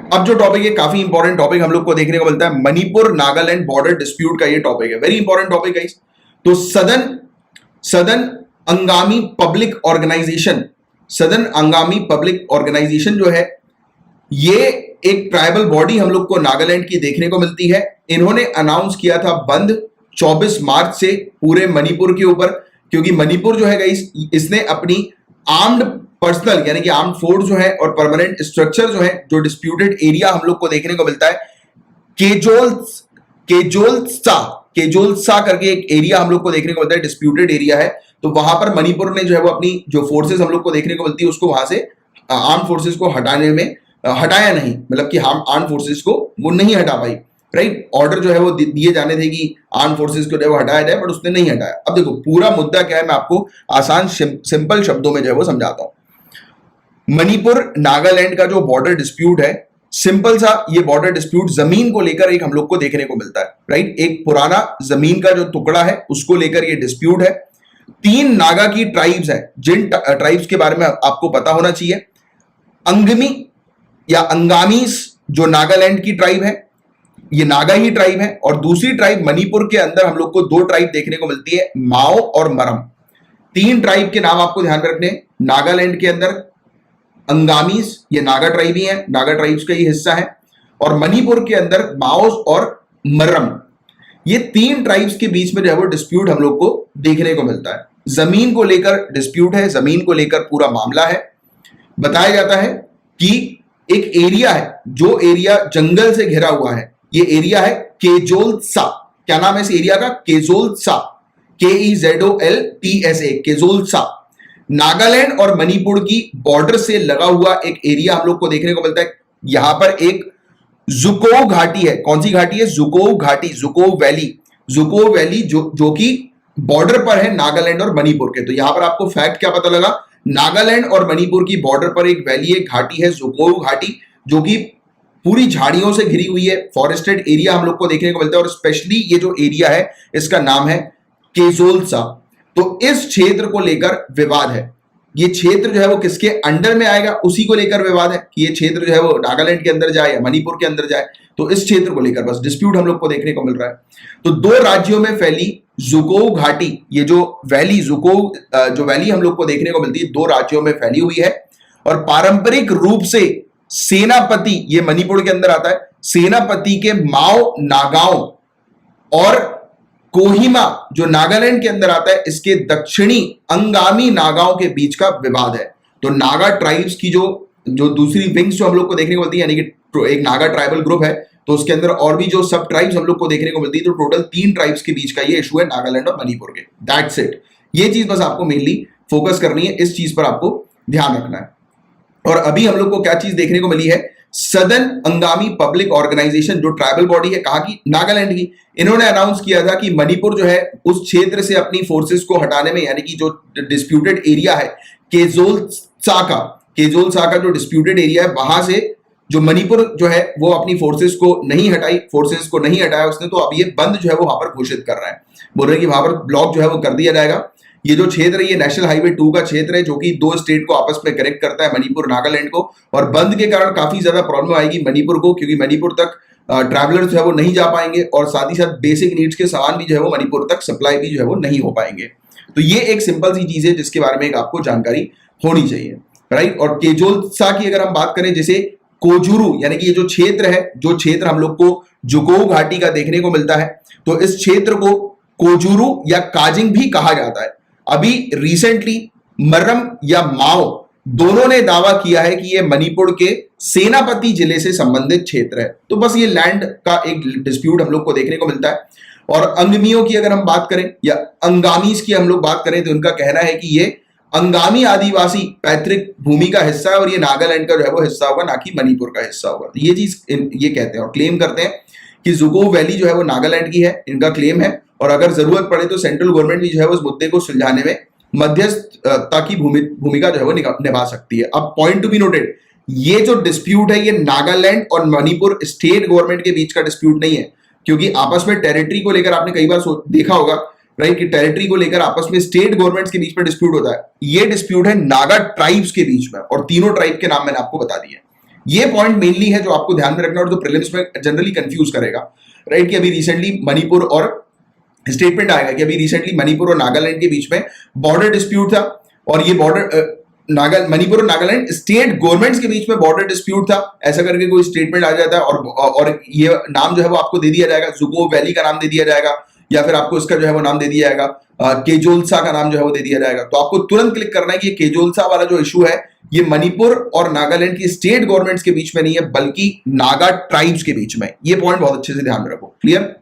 अब जो टॉपिक है काफी इंपॉर्टेंट टॉपिक हम लोग को देखने को मिलता है, मणिपुर नागालैंड बॉर्डर डिस्प्यूट का ये टॉपिक है, वेरी इंपॉर्टेंट टॉपिक है। तो सदन अंगामी पब्लिक ऑर्गेनाइजेशन, सदन अंगामी पब्लिक ऑर्गेनाइजेशन जो है ये एक ट्राइबल बॉडी हम लोग को नागालैंड की देखने को मिलती है। इन्होंने अनाउंस किया था बंद 24 मार्च से पूरे मणिपुर के ऊपर, क्योंकि मणिपुर जो है गाइस इसने अपनी आर्म्ड पर्सनल यानी कि आर्म्ड फोर्स जो है और परमानेंट स्ट्रक्चर जो है, जो डिस्प्यूटेड एरिया हम लोग को देखने को मिलता है, केजोलसा करके एक एरिया हम लोग को देखने को मिलता है, डिस्प्यूटेड एरिया है। तो वहां पर मणिपुर ने जो है वो अपनी जो फोर्सेस हम लोग को देखने को मिलती है उसको वहां से आर्म फोर्सेस को हटाने में हटाया नहीं, मतलब कि हम आर्म फोर्सेस को वो नहीं हटा पाई, राइट। ऑर्डर जो है वो दिए जाने थे कि आर्म फोर्सेस को जो है वो हटाया जाए, बट उसने नहीं हटाया। अब देखो पूरा मुद्दा क्या है, मैं आपको आसान सिंपल शब्दों में जो है वो समझाता हूं। मणिपुर नागालैंड का जो बॉर्डर डिस्प्यूट है, सिंपल सा ये बॉर्डर डिस्प्यूट जमीन को लेकर एक हम लोग को देखने को मिलता है, राइट। एक पुराना जमीन का जो टुकड़ा है उसको लेकर ये डिस्प्यूट है। 3 नागा की ट्राइब्स हैं, जिन ट्राइब्स के बारे में आपको पता होना चाहिए। अंगमी या अंगामीज जो नागालैंड की ट्राइब है, ये नागा ही ट्राइब है। और दूसरी ट्राइब मणिपुर के अंदर हम लोग को 2 ट्राइब देखने को मिलती है, माओ और मरम। 3 ट्राइब के नाम आपको ध्यान में रखने। नागालैंड के अंदर अंगामीज, ये नागा ट्राइब ही है, नागा ट्राइब्स का ही हिस्सा है। और मणिपुर के अंदर माओस और मरम, ये 3 ट्राइब्स के बीच में जो है वो डिस्प्यूट हम लोग को देखने को मिलता है। जमीन को लेकर डिस्प्यूट है, जमीन को लेकर पूरा मामला है। बताया जाता है कि एक एरिया है, जो एरिया जंगल से घिरा हुआ है, ये एरिया है केजोलसा। क्या नाम है इस एरिया का? केजोलसा, KEZOLTSA, केजोलसा। नागालैंड और मणिपुर की बॉर्डर से लगा हुआ एक एरिया हम लोग को देखने को मिलता है। यहां पर एक जुकोव घाटी है। कौन सी घाटी है? जुकोव घाटी, जुकोव वैली जो कि बॉर्डर पर है नागालैंड और मणिपुर के। तो यहां पर आपको फैक्ट क्या पता लगा? नागालैंड और मणिपुर की बॉर्डर पर एक वैली, एक घाटी है जुकोव घाटी, जो कि पूरी झाड़ियों से घिरी हुई है, फॉरेस्टेड एरिया हम लोग को देखने को मिलता है। और स्पेशली ये जो एरिया है इसका नाम है केजोलसा। तो इस क्षेत्र को लेकर विवाद है। ये क्षेत्र जो है वो किसके अंडर में आएगा उसी को लेकर विवाद है कि ये क्षेत्र जो है वो नागालैंड के अंदर जाए या मणिपुर के अंदर जाए। तो इस क्षेत्र को लेकर बस डिस्प्यूट हम लोग को देखने को मिल रहा है। तो 2 राज्यों में फैली जुकोव घाटी, ये जो वैली जुकोव जो वैली हम लोग को देखने को मिलती है 2 राज्यों में फैली हुई है। और पारंपरिक रूप से सेनापति, ये मणिपुर के अंदर आता है, सेनापति के माओ नागाओं और कोहिमा जो नागालैंड के अंदर आता है, इसके दक्षिणी अंगामी नागाओं के बीच का विवाद है। तो नागा ट्राइब्स की जो दूसरी विंग्स जो हम लोग को देखने को मिलती है, यानी कि एक नागा ट्राइबल ग्रुप है, तो उसके अंदर और भी जो सब ट्राइब्स हम लोग को देखने को मिलती है। तो टोटल 3 ट्राइब्स के बीच का ये इशू है नागालैंड और मणिपुर के। That's it. ये चीज बस आपको मेनली फोकस करनी है, इस चीज पर आपको ध्यान रखना है। और अभी हम लोग को क्या चीज देखने को मिली है? सदन अंगामी पब्लिक ऑर्गेनाइजेशन जो ट्राइबल बॉडी है, कहां की? नागालैंड की। इन्होंने अनाउंस किया था कि मणिपुर जो है उस क्षेत्र से अपनी फोर्सेस को हटाने में, यानी कि जो डिस्प्यूटेड एरिया है केजोलसा का जो डिस्प्यूटेड एरिया है, वहां से जो मणिपुर जो है वो अपनी फोर्सेस को नहीं हटाया उसने। तो अब ये बंद जो है वो वहां पर घोषित कर रहा है, बोल रहे हैं कि वहां पर ब्लॉक जो है वो कर दिया जाएगा। ये जो क्षेत्र है ये नेशनल हाईवे 2 का क्षेत्र है, जो कि 2 स्टेट को आपस में कनेक्ट करता है, मणिपुर नागालैंड को। और बंद के कारण काफी ज्यादा प्रॉब्लम आएगी मणिपुर को, क्योंकि मणिपुर तक ट्रैवलर्स जो है वो नहीं जा पाएंगे, और साथ ही साथ बेसिक नीड्स के सामान भी जो है वो मणिपुर तक सप्लाई भी जो है वो नहीं हो पाएंगे। तो ये एक सिंपल सी चीज है जिसके बारे में एक आपको जानकारी होनी चाहिए, राइट। और केजोलसा की अगर हम बात करें, जैसे कोजुरू, यानी कि ये जो क्षेत्र है, जो क्षेत्र हम लोग को जुकोव घाटी का देखने को मिलता है, तो इस क्षेत्र को कोजुरू या काजिंग भी कहा जाता है। अभी रिसेंटली मरम या माओ दोनों ने दावा किया है कि ये मणिपुर के सेनापति जिले से संबंधित क्षेत्र है। तो बस ये लैंड का एक डिस्प्यूट हम लोग को देखने को मिलता है। और अंगमियों की अगर हम बात करें या अंगामीज की हम लोग बात करें, तो उनका कहना है कि ये अंगामी आदिवासी पैतृक भूमि का हिस्सा है, और ये नागालैंड का जो है वो हिस्सा होगा, ना कि मणिपुर का हिस्सा होगा। तो ये चीज ये कहते हैं और क्लेम करते हैं कि जुकोव वैली जो है वो नागालैंड की है, इनका क्लेम है। और अगर जरूरत पड़े तो सेंट्रल गवर्नमेंट भी जो है उस मुद्दे को सुलझाने में मध्यस्थता की भूमिका जो है वो निभा सकती है। अब पॉइंट टू बी नोटेड, ये जो डिस्प्यूट है ये नागालैंड और मणिपुर स्टेट गवर्नमेंट के बीच का डिस्प्यूट नहीं है, क्योंकि आपस में टेरिटरी को लेकर आपने कई बार देखा होगा, राइट, कि टेरिटरी को लेकर आपस में स्टेट गवर्नमेंट्स के बीच में डिस्प्यूट होता है। ये डिस्प्यूट है नागा ट्राइब्स के बीच में, और तीनों ट्राइब के नाम मैंने आपको बता दिए। ये पॉइंट मेनली है जो आपको ध्यान में रखना और जो प्रीलिम्स में जनरली कंफ्यूज करेगा, राइट। कि अभी रिसेंटली मणिपुर और स्टेटमेंट आएगा कि अभी रिसेंटली मणिपुर और नागालैंड के बीच में बॉर्डर डिस्प्यूट था, और ये बॉर्डर मणिपुर और नागालैंड स्टेट गवर्नमेंट्स के बीच में बॉर्डर डिस्प्यूट था, ऐसा करके कोई स्टेटमेंट आ जाता है, और ये नाम जो है वो आपको दे दिया जाएगा, जुकोव वैली का नाम दे दिया जाएगा, या फिर आपको इसका जो है वो नाम दे दिया जाएगा, केजोल्सा का नाम जो है वो दे दिया जाएगा। तो आपको तुरंत क्लिक करना है कि ये केजोल्सा वाला जो इशू है ये मणिपुर और नागालैंड की स्टेट गवर्नमेंट्स के बीच में नहीं है, बल्कि नागा ट्राइब्स के बीच में। ये पॉइंट बहुत अच्छे से ध्यान में रखो। क्लियर?